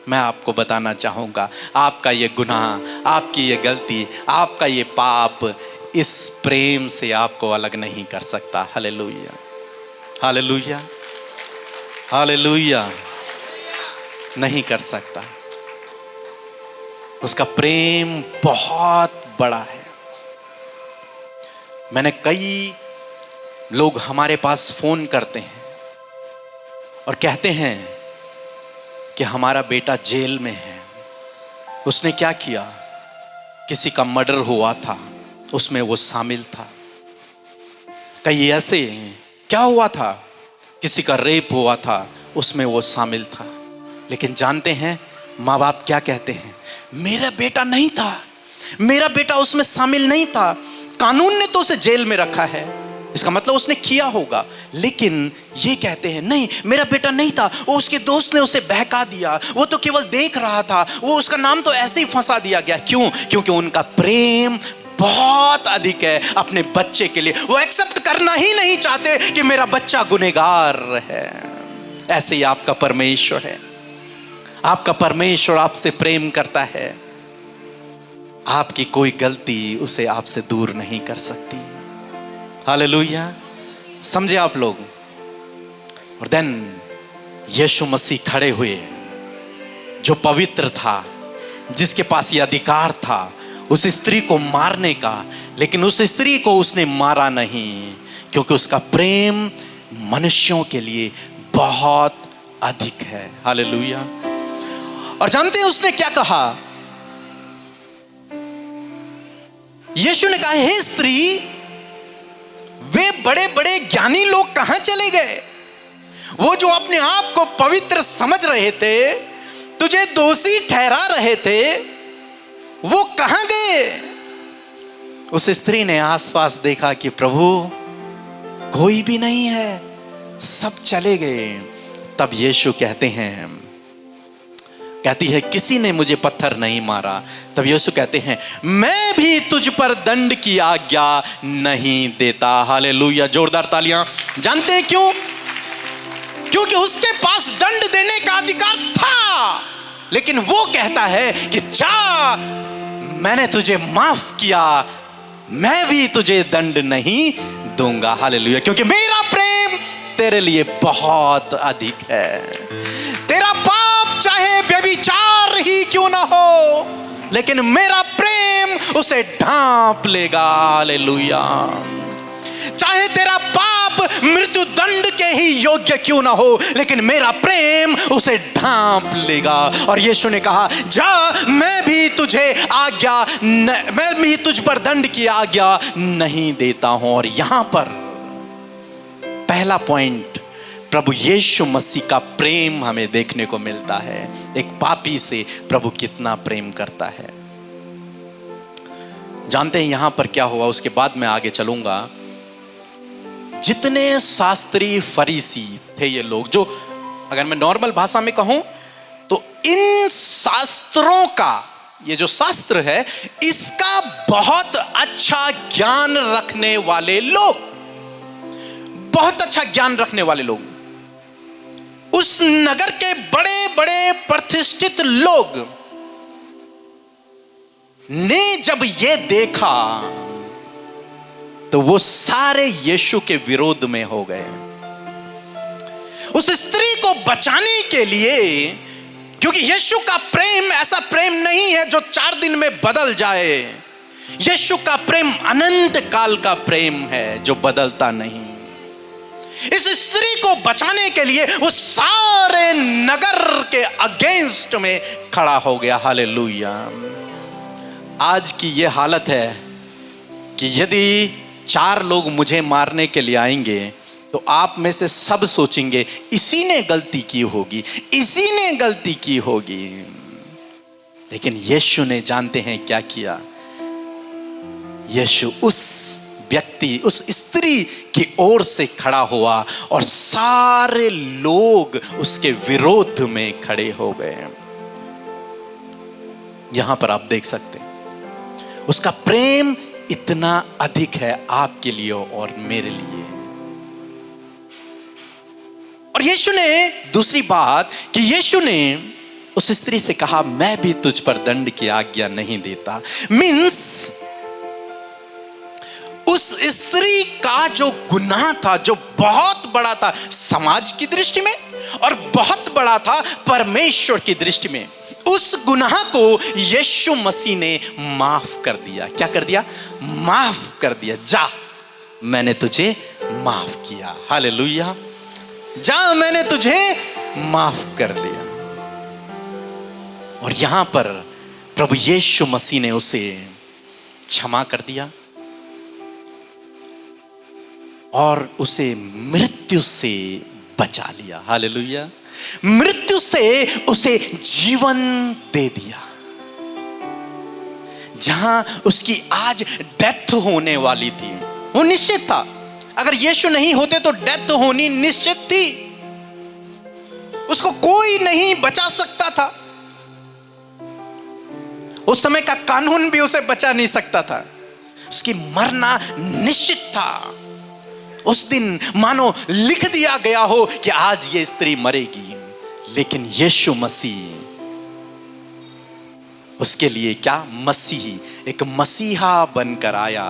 Speaker 1: मैं आपको बताना चाहूंगा, आपका ये गुनाह, आपकी ये गलती, आपका ये पाप इस प्रेम से आपको अलग नहीं कर सकता। Hallelujah, hallelujah, hallelujah. नहीं कर सकता। उसका प्रेम बहुत बड़ा है। मैंने कई लोग हमारे पास फोन करते हैं और कहते हैं कि हमारा बेटा जेल में है। उसने क्या किया? किसी का मर्डर हुआ था, उसमें वो शामिल था। कई ऐसे, क्या हुआ था? किसी का रेप हुआ था, उसमें वो शामिल था। लेकिन जानते हैं माँ बाप क्या कहते हैं? मेरा बेटा नहीं था, मेरा बेटा उसमें शामिल नहीं था, कानून ने तो उसे जेल में रखा है, इसका मतलब उसने किया होगा। लेकिन ये कहते हैं नहीं, मेरा बेटा नहीं था, वो उसके दोस्त ने उसे बहका दिया, वो तो केवल देख रहा था, वो उसका नाम तो ऐसे ही फंसा दिया गया। क्यों? क्योंकि उनका प्रेम बहुत अधिक है अपने बच्चे के लिए। वो एक्सेप्ट करना ही नहीं चाहते कि मेरा बच्चा गुनहगार है। ऐसे ही आपका परमेश्वर है। आपका परमेश्वर आपसे प्रेम करता है। आपकी कोई गलती उसे आपसे दूर नहीं कर सकती। हालेलुया। समझे आप लोग? और देन यीशु मसीह खड़े हुए, जो पवित्र था, जिसके पास ये अधिकार था उस स्त्री को मारने का, लेकिन उस स्त्री को उसने मारा नहीं, क्योंकि उसका प्रेम मनुष्यों के लिए बहुत अधिक है। हालेलुया। और जानते हैं उसने क्या कहा? यीशु ने कहा, हे स्त्री, वे बड़े बड़े ज्ञानी लोग कहां चले गए? वो जो अपने आप को पवित्र समझ रहे थे, तुझे दोषी ठहरा रहे थे, वो कहां गए? उस स्त्री ने आसपास देखा कि प्रभु कोई भी नहीं है, सब चले गए। तब यीशु कहती है किसी ने मुझे पत्थर नहीं मारा। तब यीशु कहते हैं, मैं भी तुझ पर दंड की आज्ञा नहीं देता। हालेलुया। जोरदार तालियां। जानते हैं क्यों? क्योंकि उसके पास दंड देने का अधिकार था, लेकिन वो कहता है कि जा, मैंने तुझे माफ किया, मैं भी तुझे दंड नहीं दूंगा। हालेलुया। क्योंकि मेरा प्रेम तेरे लिए बहुत अधिक है। तेरा पाप चाहे व्यभिचार ही क्यों ना हो, लेकिन मेरा प्रेम उसे ढांप लेगा। हालेलुया। चाहे तेरा पाप मृत्यु दंड के ही योग्य क्यों ना हो, लेकिन मेरा प्रेम उसे ढांप लेगा। और यीशु ने कहा, जा, मैं भी तुझ पर दंड की आज्ञा नहीं देता हूं। और यहां पर पहला पॉइंट, प्रभु यीशु मसीह का प्रेम हमें देखने को मिलता है। एक पापी से प्रभु कितना प्रेम करता है। जानते हैं यहां पर क्या हुआ? उसके बाद मैं आगे चलूंगा। जितने शास्त्री फरीसी थे ये लोग, जो अगर मैं नॉर्मल भाषा में कहूं तो इन शास्त्रों का, ये जो शास्त्र है, इसका बहुत अच्छा ज्ञान रखने वाले लोग, बहुत अच्छा ज्ञान रखने वाले लोग, उस नगर के बड़े बड़े प्रतिष्ठित लोग ने जब ये देखा तो वो सारे यीशु के विरोध में हो गए। उस स्त्री को बचाने के लिए, क्योंकि यीशु का प्रेम ऐसा प्रेम नहीं है जो 4 दिन में बदल जाए। यीशु का प्रेम अनंत काल का प्रेम है जो बदलता नहीं। इस स्त्री को बचाने के लिए वो सारे नगर के अगेंस्ट में खड़ा हो गया। हालेलुया। आज की ये हालत है कि यदि 4 लोग मुझे मारने के लिए आएंगे तो आप में से सब सोचेंगे इसी ने गलती की होगी, इसी ने गलती की होगी। लेकिन यीशु ने जानते हैं क्या किया? यीशु उस व्यक्ति, उस स्त्री की ओर से खड़ा हुआ और सारे लोग उसके विरोध में खड़े हो गए। यहां पर आप देख सकते हैं उसका प्रेम इतना अधिक है आपके लिए और मेरे लिए। और यीशु ने दूसरी बात कि यीशु ने उस स्त्री से कहा मैं भी तुझ पर दंड की आज्ञा नहीं देता। मीन्स उस स्त्री का जो गुनाह था, जो बहुत बड़ा था समाज की दृष्टि में और बहुत बड़ा था परमेश्वर की दृष्टि में, उस गुनाह को यीशु मसीह ने माफ कर दिया। क्या कर दिया? माफ कर दिया। जा, मैंने तुझे माफ किया। हालेलुया। जा, मैंने तुझे माफ कर लिया। और यहां पर प्रभु यीशु मसीह ने उसे क्षमा कर दिया और उसे मृत्यु से बचा लिया। हालेलुया। मृत्यु से उसे जीवन दे दिया। जहां उसकी आज डेथ होने वाली थी, वो निश्चित था। अगर यीशु नहीं होते तो डेथ होनी निश्चित थी। उसको कोई नहीं बचा सकता था। उस समय का कानून भी उसे बचा नहीं सकता था। उसकी मरना निश्चित था। उस दिन मानो लिख दिया गया हो कि आज ये स्त्री मरेगी। लेकिन यीशु मसीह उसके लिए क्या? मसीही, एक मसीहा बनकर आया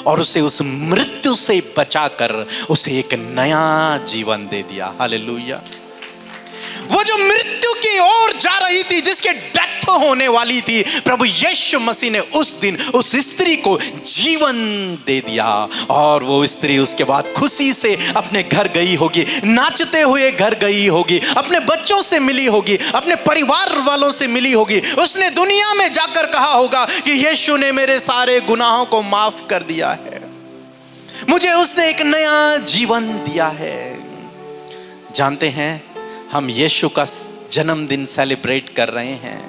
Speaker 1: और उसे उस मृत्यु से बचाकर उसे एक नया जीवन दे दिया। हालेलुया। वो जो मृत्यु की ओर जा रही थी, जिसके डेथ होने वाली थी, प्रभु यीशु मसीह ने उस दिन उस स्त्री को जीवन दे दिया। और वो स्त्री उसके बाद खुशी से अपने घर गई होगी, नाचते हुए घर गई होगी, अपने बच्चों से मिली होगी, अपने परिवार वालों से मिली होगी। उसने दुनिया में जाकर कहा होगा कि यीशु ने मेरे सारे गुनाहों को माफ कर दिया है, मुझे उसने एक नया जीवन दिया है। जानते हैं, हम यीशु का जन्मदिन सेलिब्रेट कर रहे हैं।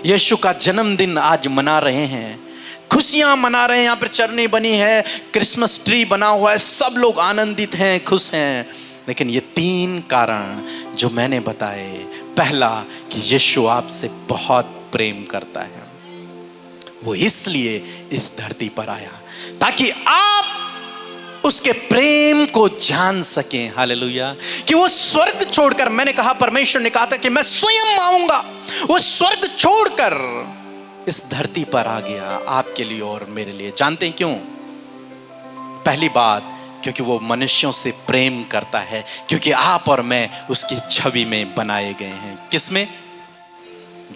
Speaker 1: यीशु का जन्मदिन आज मना रहे हैं, खुशियां मना रहे हैं। यहाँ पर चरनी बनी है, क्रिसमस ट्री बना हुआ है, सब लोग आनंदित हैं, खुश हैं। लेकिन ये 3 कारण जो मैंने बताए, पहला कि यीशु आपसे बहुत प्रेम करता है। वो इसलिए इस धरती पर आया ताकि आप उसके प्रेम को जान सकें। हालेलुया। कि वो स्वर्ग छोड़कर, मैंने कहा परमेश्वर ने कहा था कि मैं स्वयं आऊंगा, वो स्वर्ग छोड़कर इस धरती पर आ गया आपके लिए और मेरे लिए। जानते हैं क्यों? पहली बात, क्योंकि वो मनुष्यों से प्रेम करता है, क्योंकि आप और मैं उसकी छवि में बनाए गए हैं। किसमें?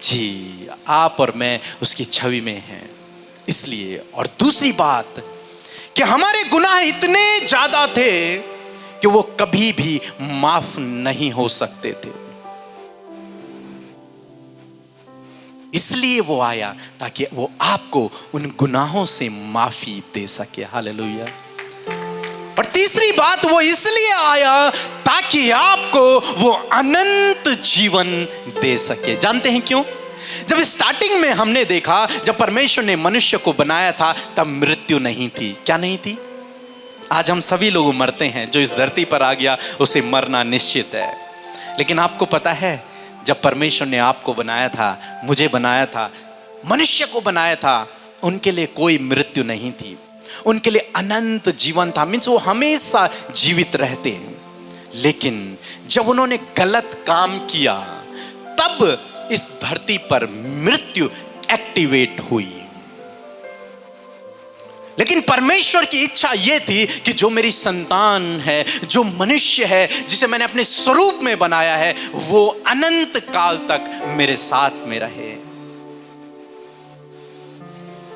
Speaker 1: जी, आप और मैं उसकी छवि में हैं, इसलिए। और दूसरी बात कि हमारे गुनाह इतने ज्यादा थे कि वो कभी भी माफ नहीं हो सकते थे, इसलिए वो आया ताकि वो आपको उन गुनाहों से माफी दे सके। हालेलुया। और तीसरी बात, वो इसलिए आया ताकि आपको वो अनंत जीवन दे सके। जानते हैं क्यों? जब स्टार्टिंग में हमने देखा, जब परमेश्वर ने मनुष्य को बनाया था, तब मृत्यु नहीं थी। क्या नहीं थी? आज हम सभी लोग मरते हैं, जो इस धरती पर आ गया उसे मरना निश्चित है। लेकिन आपको पता है, जब परमेश्वर ने आपको बनाया था, मुझे बनाया था, मनुष्य को बनाया था, उनके लिए कोई मृत्यु नहीं थी, उनके लिए अनंत जीवन था। मीन्स वो हमेशा जीवित रहते हैं। लेकिन जब उन्होंने गलत काम किया, तब इस धरती पर मृत्यु एक्टिवेट हुई। लेकिन परमेश्वर की इच्छा यह थी कि जो मेरी संतान है, जो मनुष्य है, जिसे मैंने अपने स्वरूप में बनाया है, वो अनंत काल तक मेरे साथ में रहे।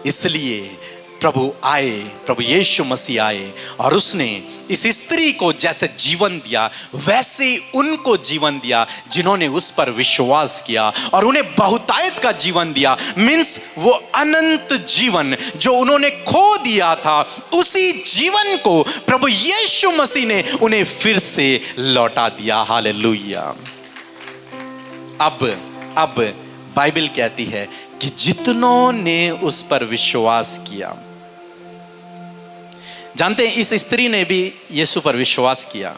Speaker 1: इसलिए प्रभु यीशु मसीह आए और उसने इस स्त्री को जैसे जीवन दिया, वैसे ही उनको जीवन दिया जिन्होंने उस पर विश्वास किया, और उन्हें बहुतायत का जीवन दिया। मीन्स वो अनंत जीवन जो उन्होंने खो दिया था, उसी जीवन को प्रभु यीशु मसीह ने उन्हें फिर से लौटा दिया। हालेलुया। अब बाइबल कहती है कि जितनों ने उस पर विश्वास किया, जानते हैं इस स्त्री ने भी यीशु पर विश्वास किया।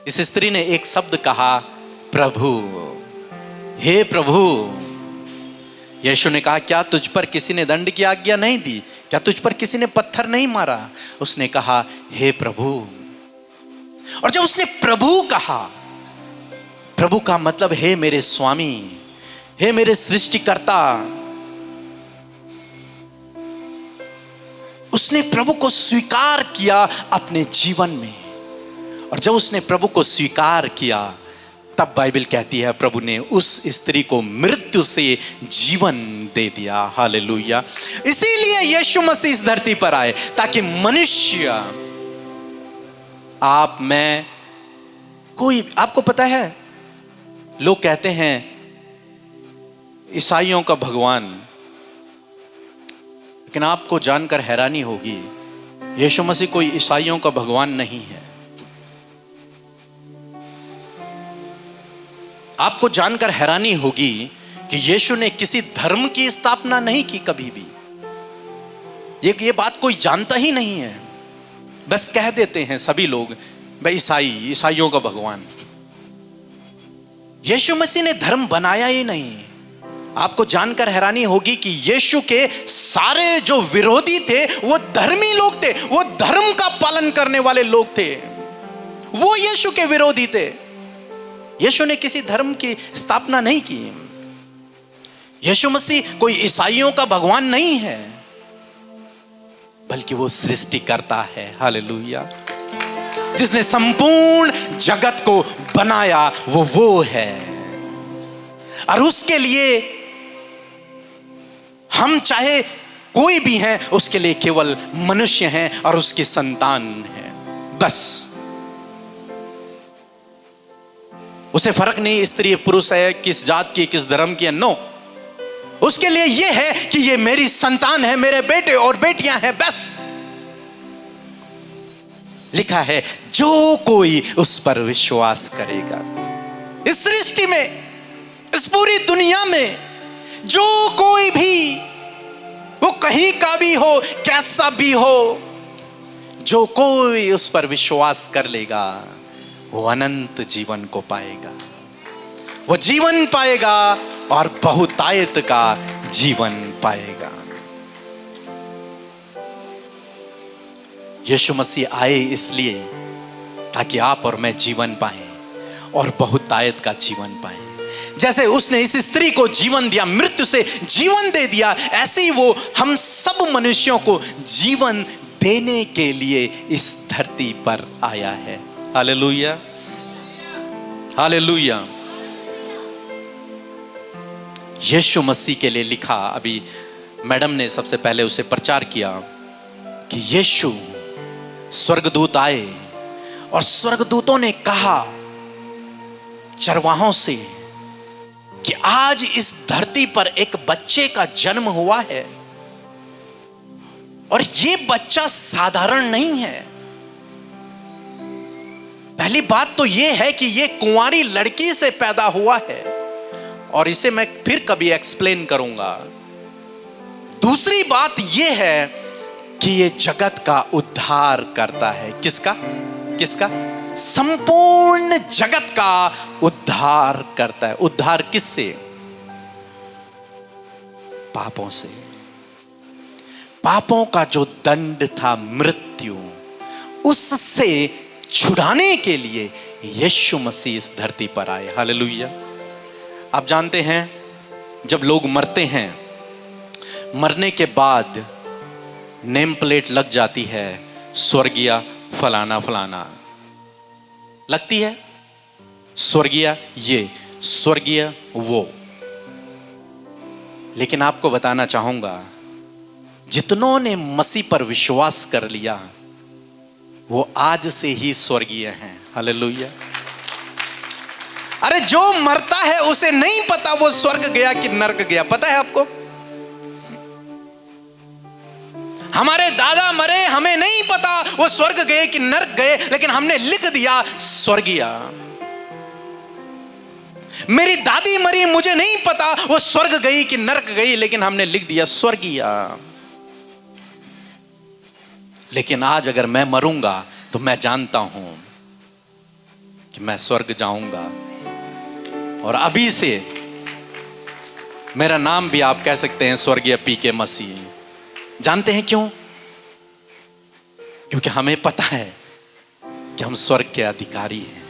Speaker 1: इस स्त्री ने एक शब्द कहा, प्रभु, हे प्रभु। यीशु ने कहा, क्या तुझ पर किसी ने दंड की आज्ञा नहीं दी? क्या तुझ पर किसी ने पत्थर नहीं मारा? उसने कहा, हे प्रभु। और जब उसने प्रभु कहा, प्रभु का मतलब हे मेरे स्वामी, हे मेरे सृष्टिकर्ता, उसने प्रभु को स्वीकार किया अपने जीवन में। और जब उसने प्रभु को स्वीकार किया, तब बाइबल कहती है प्रभु ने उस स्त्री को मृत्यु से जीवन दे दिया। हालेलुया। इसीलिए यीशु मसीह इस धरती पर आए, ताकि मनुष्य, आप, मैं, कोई, आपको पता है लोग कहते हैं ईसाइयों का भगवान, लेकिन आपको जानकर हैरानी होगी, यीशु मसीह कोई ईसाइयों का भगवान नहीं है। आपको जानकर हैरानी होगी कि यीशु ने किसी धर्म की स्थापना नहीं की कभी भी। ये बात कोई जानता ही नहीं है। बस कह देते हैं सभी लोग, भाई ईसाइयों का भगवान। यीशु मसीह ने धर्म बनाया ही नहीं। आपको जानकर हैरानी होगी कि यीशु के सारे जो विरोधी थे वो धर्मी लोग थे, वो धर्म का पालन करने वाले लोग थे, वो यीशु के विरोधी थे। यीशु ने किसी धर्म की स्थापना नहीं की। यीशु मसीह कोई ईसाइयों का भगवान नहीं है, बल्कि वो सृष्टिकर्ता है। हालेलुया। जिसने संपूर्ण जगत को बनाया वो है। और उसके लिए हम चाहे कोई भी हैं, उसके लिए केवल मनुष्य हैं और उसकी संतान है, बस। उसे फर्क नहीं स्त्री पुरुष है, किस जात की, किस धर्म की है, नो। उसके लिए यह है कि ये मेरी संतान है, मेरे बेटे और बेटियां हैं, बस। लिखा है जो कोई उस पर विश्वास करेगा। इस सृष्टि में, इस पूरी दुनिया में जो कोई भी, वो कहीं का भी हो, कैसा भी हो, जो कोई उस पर विश्वास कर लेगा, वो अनंत जीवन को पाएगा। वो जीवन पाएगा और बहुतायत का जीवन पाएगा। यीशु मसीह आए इसलिए ताकि आप और मैं जीवन पाएं और बहुतायत का जीवन पाएं। जैसे उसने इस स्त्री को जीवन दिया, मृत्यु से जीवन दे दिया, ऐसे ही वो हम सब मनुष्यों को जीवन देने के लिए इस धरती पर आया है। Hallelujah, hallelujah. यीशु मसीह के लिए लिखा, अभी मैडम ने सबसे पहले उसे प्रचार किया कि यीशु स्वर्गदूत आए और स्वर्गदूतों ने कहा चरवाहों से कि आज इस धरती पर एक बच्चे का जन्म हुआ है और ये बच्चा साधारण नहीं है। पहली बात तो ये है कि ये कुंवारी लड़की से पैदा हुआ है और इसे मैं फिर कभी एक्सप्लेन करूंगा। दूसरी बात ये है कि ये जगत का उद्धार करता है। किसका? किसका? संपूर्ण जगत का उद्धार करता है। उद्धार किससे? पापों से। पापों का जो दंड था मृत्यु, उससे छुड़ाने के लिए यीशु मसीह इस धरती पर आए। हालेलुया। आप जानते हैं जब लोग मरते हैं, मरने के बाद नेम प्लेट लग जाती है, स्वर्गीय फलाना फलाना लगती है, स्वर्गीय ये, स्वर्गीय वो। लेकिन आपको बताना चाहूंगा, जितनों ने मसीह पर विश्वास कर लिया वो आज से ही स्वर्गीय हैं। हालेलुया। अरे जो मरता है उसे नहीं पता वो स्वर्ग गया कि नरक गया, पता है आपको? हमारे दादा मरे, हमें नहीं पता वो स्वर्ग गए कि नरक गए, लेकिन हमने लिख दिया स्वर्गीय। मेरी दादी मरी, मुझे नहीं पता वो स्वर्ग गई कि नरक गई, लेकिन हमने लिख दिया स्वर्गीय। लेकिन आज अगर मैं मरूंगा तो मैं जानता हूं कि मैं स्वर्ग जाऊंगा, और अभी से मेरा नाम भी आप कह सकते हैं स्वर्गीय पीके मसीह। जानते हैं क्यों? क्योंकि हमें पता है कि हम स्वर्ग के अधिकारी हैं,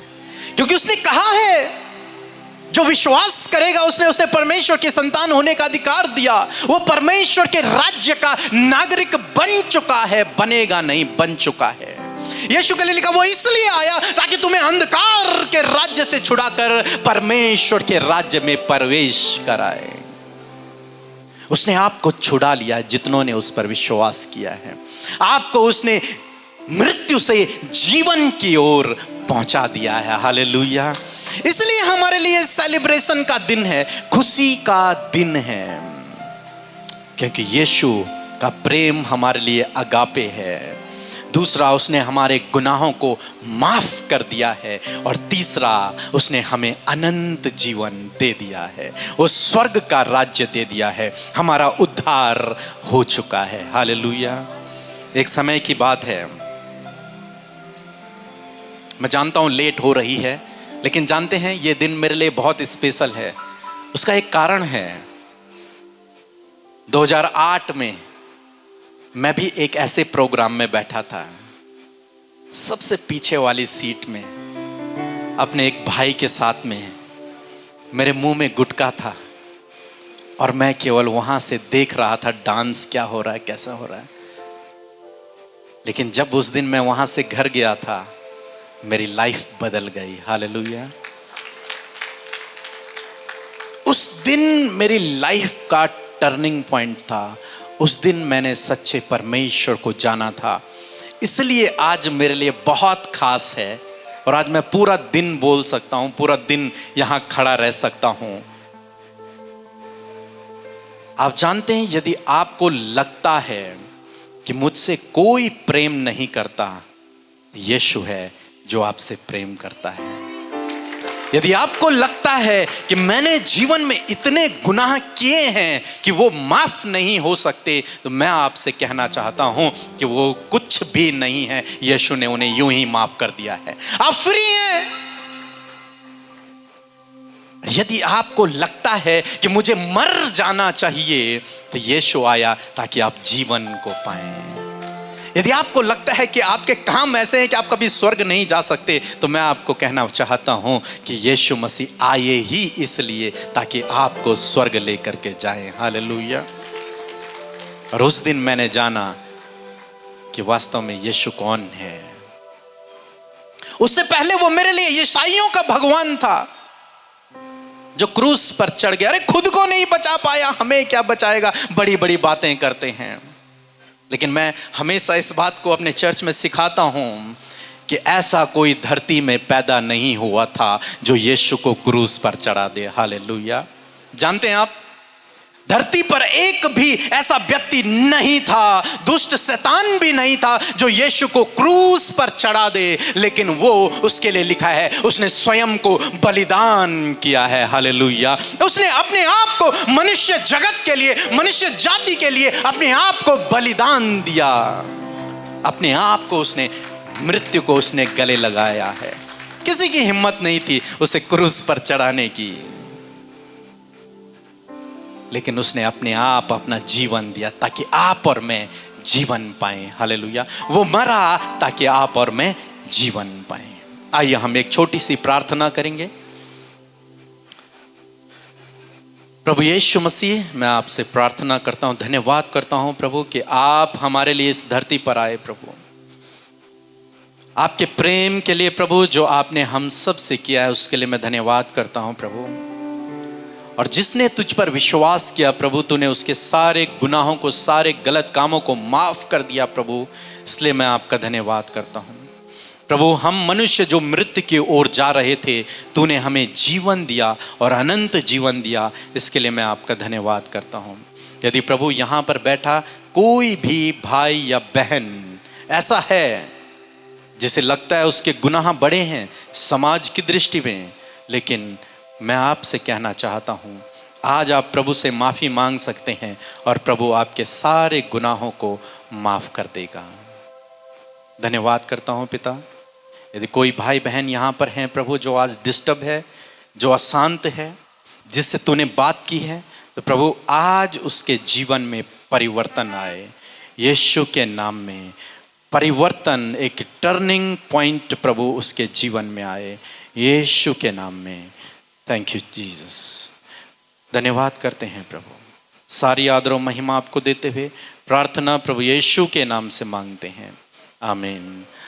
Speaker 1: क्योंकि उसने कहा है जो विश्वास करेगा उसने उसे परमेश्वर के संतान होने का अधिकार दिया। वो परमेश्वर के राज्य का नागरिक बन चुका है, बनेगा नहीं, बन चुका है। यीशु के लिए लिखा वो इसलिए आया ताकि तुम्हें अंधकार के राज्य से छुड़ाकर परमेश्वर के राज्य में प्रवेश कराए। उसने आपको छुड़ा लिया जितनों ने उस पर विश्वास किया है। आपको उसने मृत्यु से जीवन की ओर पहुंचा दिया है। हालेलुया। इसलिए हमारे लिए सेलिब्रेशन का दिन है, खुशी का दिन है, क्योंकि यीशु का प्रेम हमारे लिए अगापे है। दूसरा, उसने हमारे गुनाहों को माफ कर दिया है, और तीसरा, उसने हमें अनंत जीवन दे दिया है, वो स्वर्ग का राज्य दे दिया है। हमारा उद्धार हो चुका है। हालेलुया। एक समय की बात है, मैं जानता हूं लेट हो रही है, लेकिन जानते हैं ये दिन मेरे लिए बहुत स्पेशल है। उसका एक कारण है। 2008 में मैं भी एक ऐसे प्रोग्राम में बैठा था, सबसे पीछे वाली सीट में, अपने एक भाई के साथ में। मेरे मुंह में गुटखा था और मैं केवल वहां से देख रहा था डांस क्या हो रहा है, कैसा हो रहा है। लेकिन जब उस दिन मैं वहां से घर गया था, मेरी लाइफ बदल गई। हालेलुया। उस दिन मेरी लाइफ का टर्निंग पॉइंट था। उस दिन मैंने सच्चे परमेश्वर को जाना था। इसलिए आज मेरे लिए बहुत खास है, और आज मैं पूरा दिन बोल सकता हूं, पूरा दिन यहां खड़ा रह सकता हूं। आप जानते हैं, यदि आपको लगता है कि मुझसे कोई प्रेम नहीं करता, यीशु है जो आपसे प्रेम करता है। यदि आपको लगता है कि मैंने जीवन में इतने गुनाह किए हैं कि वो माफ नहीं हो सकते, तो मैं आपसे कहना चाहता हूं कि वो कुछ भी नहीं है। यीशु ने उन्हें यूं ही माफ कर दिया है। आप फ्री हैं। यदि आपको लगता है कि मुझे मर जाना चाहिए, तो यीशु आया ताकि आप जीवन को पाएं। यदि आपको लगता है कि आपके काम ऐसे हैं कि आप कभी स्वर्ग नहीं जा सकते, तो मैं आपको कहना चाहता हूं कि यीशु मसीह आए ही इसलिए ताकि आपको स्वर्ग लेकर के जाएं। हालेलुया। और उस दिन मैंने जाना कि वास्तव में यीशु कौन है। उससे पहले वो मेरे लिए ईसाइयों का भगवान था, जो क्रूस पर चढ़ गया। अरे खुद को नहीं बचा पाया, हमें क्या बचाएगा। बड़ी बड़ी बातें करते हैं, लेकिन मैं हमेशा इस बात को अपने चर्च में सिखाता हूं कि ऐसा कोई धरती में पैदा नहीं हुआ था जो यीशु को क्रूस पर चढ़ा दे। हालेलुया। जानते हैं आप, धरती पर एक भी ऐसा व्यक्ति नहीं था, दुष्ट शैतान भी नहीं था जो यीशु को क्रूस पर चढ़ा दे, लेकिन वो, उसके लिए लिखा है, उसने स्वयं को बलिदान किया है। हालेलुया। उसने अपने आप को मनुष्य जगत के लिए, मनुष्य जाति के लिए अपने आप को बलिदान दिया। अपने आप को उसने, मृत्यु को उसने गले लगाया है। किसी की हिम्मत नहीं थी उसे क्रूस पर चढ़ाने की, लेकिन उसने अपने आप अपना जीवन दिया ताकि आप और मैं जीवन पाएं। हालेलुया। वो मरा ताकि आप और मैं जीवन पाएं। आइए हम एक छोटी सी प्रार्थना करेंगे। प्रभु यीशु मसीह, मैं आपसे प्रार्थना करता हूँ, धन्यवाद करता हूँ प्रभु कि आप हमारे लिए इस धरती पर आए प्रभु। आपके प्रेम के लिए प्रभु, जो आपने हम सब से किया है उसके लिए मैं धन्यवाद करता हूँ प्रभु। और जिसने तुझ पर विश्वास किया प्रभु, तूने उसके सारे गुनाहों को, सारे गलत कामों को माफ कर दिया प्रभु, इसलिए मैं आपका धन्यवाद करता हूँ प्रभु। हम मनुष्य जो मृत्यु की ओर जा रहे थे, तूने हमें जीवन दिया और अनंत जीवन दिया, इसके लिए मैं आपका धन्यवाद करता हूँ। यदि प्रभु यहाँ पर बैठा कोई भी भाई या बहन ऐसा है जिसे लगता है उसके गुनाह बड़े हैं समाज की दृष्टि में, लेकिन मैं आपसे कहना चाहता हूँ, आज आप प्रभु से माफ़ी मांग सकते हैं और प्रभु आपके सारे गुनाहों को माफ़ कर देगा। धन्यवाद करता हूँ पिता। यदि कोई भाई बहन यहाँ पर हैं प्रभु जो आज डिस्टर्ब है, जो अशांत है, जिससे तूने बात की है, तो प्रभु आज उसके जीवन में परिवर्तन आए यीशु के नाम में। परिवर्तन, एक टर्निंग पॉइंट प्रभु उसके जीवन में आए यीशु के नाम में। Thank you Jesus. धन्यवाद करते हैं प्रभु। सारी आदर और महिमा आपको देते हुए प्रार्थना प्रभु यीशु के नाम से मांगते हैं, आमीन।